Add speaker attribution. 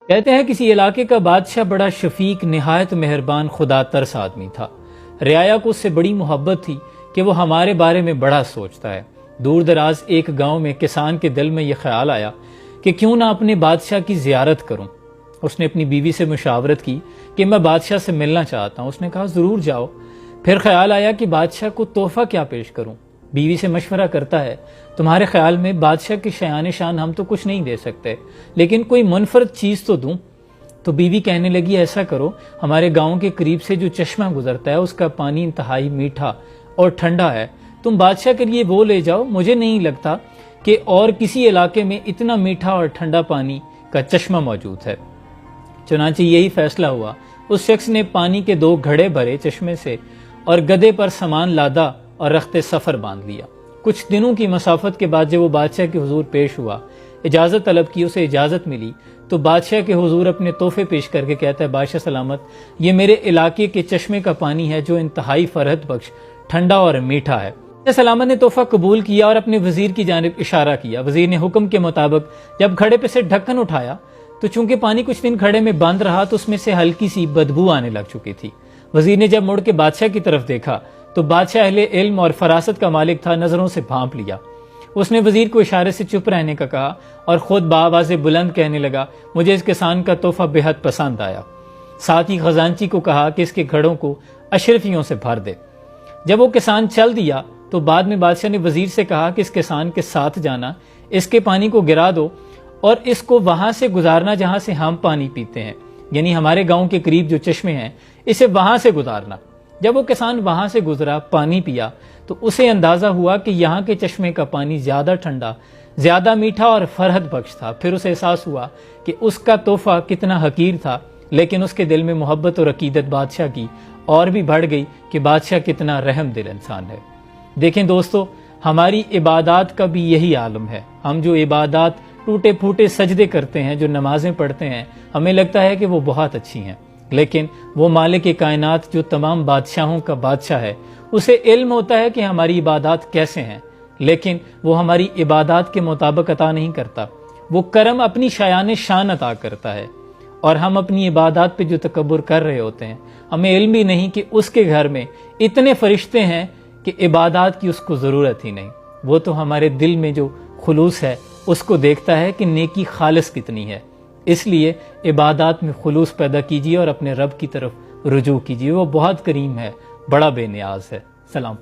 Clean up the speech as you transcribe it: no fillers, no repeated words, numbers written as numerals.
Speaker 1: کہتے ہیں کسی علاقے کا بادشاہ بڑا شفیق نہایت مہربان خدا ترس آدمی تھا۔ رعایا کو اس سے بڑی محبت تھی کہ وہ ہمارے بارے میں بڑا سوچتا ہے۔ دور دراز ایک گاؤں میں کسان کے دل میں یہ خیال آیا کہ کیوں نہ اپنے بادشاہ کی زیارت کروں۔ اس نے اپنی بیوی سے مشاورت کی کہ میں بادشاہ سے ملنا چاہتا ہوں۔ اس نے کہا ضرور جاؤ۔ پھر خیال آیا کہ بادشاہ کو تحفہ کیا پیش کروں۔ بیوی سے مشورہ کرتا ہے تمہارے خیال میں بادشاہ کے شایان شان ہم تو کچھ نہیں دے سکتے، لیکن کوئی منفرد چیز تو دوں۔ تو بیوی کہنے لگی ایسا کرو، ہمارے گاؤں کے قریب سے جو چشمہ گزرتا ہے اس کا پانی انتہائی میٹھا اور ٹھنڈا ہے، تم بادشاہ کے لیے وہ لے جاؤ۔ مجھے نہیں لگتا کہ اور کسی علاقے میں اتنا میٹھا اور ٹھنڈا پانی کا چشمہ موجود ہے۔ چنانچہ یہی فیصلہ ہوا۔ اس شخص نے پانی کے 2 گھڑے بھرے چشمے سے اور گدھے پر سامان لادا اور رخت سفر باندھ لیا۔ کچھ دنوں کی مسافت کے بعد جب وہ بادشاہ کے حضور پیش ہوا، اجازت طلب کی، اسے اجازت ملی تو بادشاہ کے حضور اپنے تحفے پیش کر کے کہتا ہے بادشاہ سلامت، یہ میرے علاقے کے چشمے کا پانی ہے جو انتہائی فرحت بخش، ٹھنڈا اور میٹھا ہے۔ بادشاہ سلامت نے تحفہ قبول کیا اور اپنے وزیر کی جانب اشارہ کیا۔ وزیر نے حکم کے مطابق جب گھڑے پہ سے ڈھکن اٹھایا تو چونکہ پانی کچھ دن گھڑے میں بند رہا تو اس میں سے ہلکی سی بدبو آنے لگ چکی تھی۔ وزیر نے جب مڑ کے بادشاہ کی طرف دیکھا تو بادشاہ اہل علم اور فراست کا مالک تھا، نظروں سے بھانپ لیا۔ اس نے وزیر کو اشارے سے چپ رہنے کا کہا اور خود بآواز بلند کہنے لگا مجھے اس کسان کا تحفہ بے حد پسند آیا۔ ساتھ ہی خزانچی کو کہا کہ اس کے گھڑوں کو اشرفیوں سے بھر دے۔ جب وہ کسان چل دیا تو بعد میں بادشاہ نے وزیر سے کہا کہ اس کسان کے ساتھ جانا، اس کے پانی کو گرا دو اور اس کو وہاں سے گزارنا جہاں سے ہم پانی پیتے ہیں، یعنی ہمارے گاؤں کے قریب جو چشمے ہیں اسے وہاں سے گزارنا۔ جب وہ کسان وہاں سے گزرا، پانی پیا تو اسے اندازہ ہوا کہ یہاں کے چشمے کا پانی زیادہ ٹھنڈا، زیادہ میٹھا اور فرحت بخش تھا۔ پھر اسے احساس ہوا کہ اس کا تحفہ کتنا حقیر تھا، لیکن اس کے دل میں محبت اور عقیدت بادشاہ کی اور بھی بڑھ گئی کہ بادشاہ کتنا رحم دل انسان ہے۔ دیکھیں دوستو، ہماری عبادات کا بھی یہی عالم ہے۔ ہم جو عبادات ٹوٹے پھوٹے سجدے کرتے ہیں، جو نمازیں پڑھتے ہیں، ہمیں لگتا ہے کہ وہ بہت اچھی ہیں، لیکن وہ مالک کائنات جو تمام بادشاہوں کا بادشاہ ہے، اسے علم ہوتا ہے کہ ہماری عبادات کیسے ہیں، لیکن وہ ہماری عبادات کے مطابق عطا نہیں کرتا۔ وہ کرم اپنی شایان شان عطا کرتا ہے، اور ہم اپنی عبادات پہ جو تکبر کر رہے ہوتے ہیں، ہمیں علم بھی نہیں کہ اس کے گھر میں اتنے فرشتے ہیں کہ عبادات کی اس کو ضرورت ہی نہیں۔ وہ تو ہمارے دل میں جو خلوص ہے اس کو دیکھتا ہے کہ نیکی خالص کتنی ہے۔ اس لیے عبادات میں خلوص پیدا کیجیے اور اپنے رب کی طرف رجوع کیجیے، وہ بہت کریم ہے، بڑا بے نیاز ہے۔ سلام۔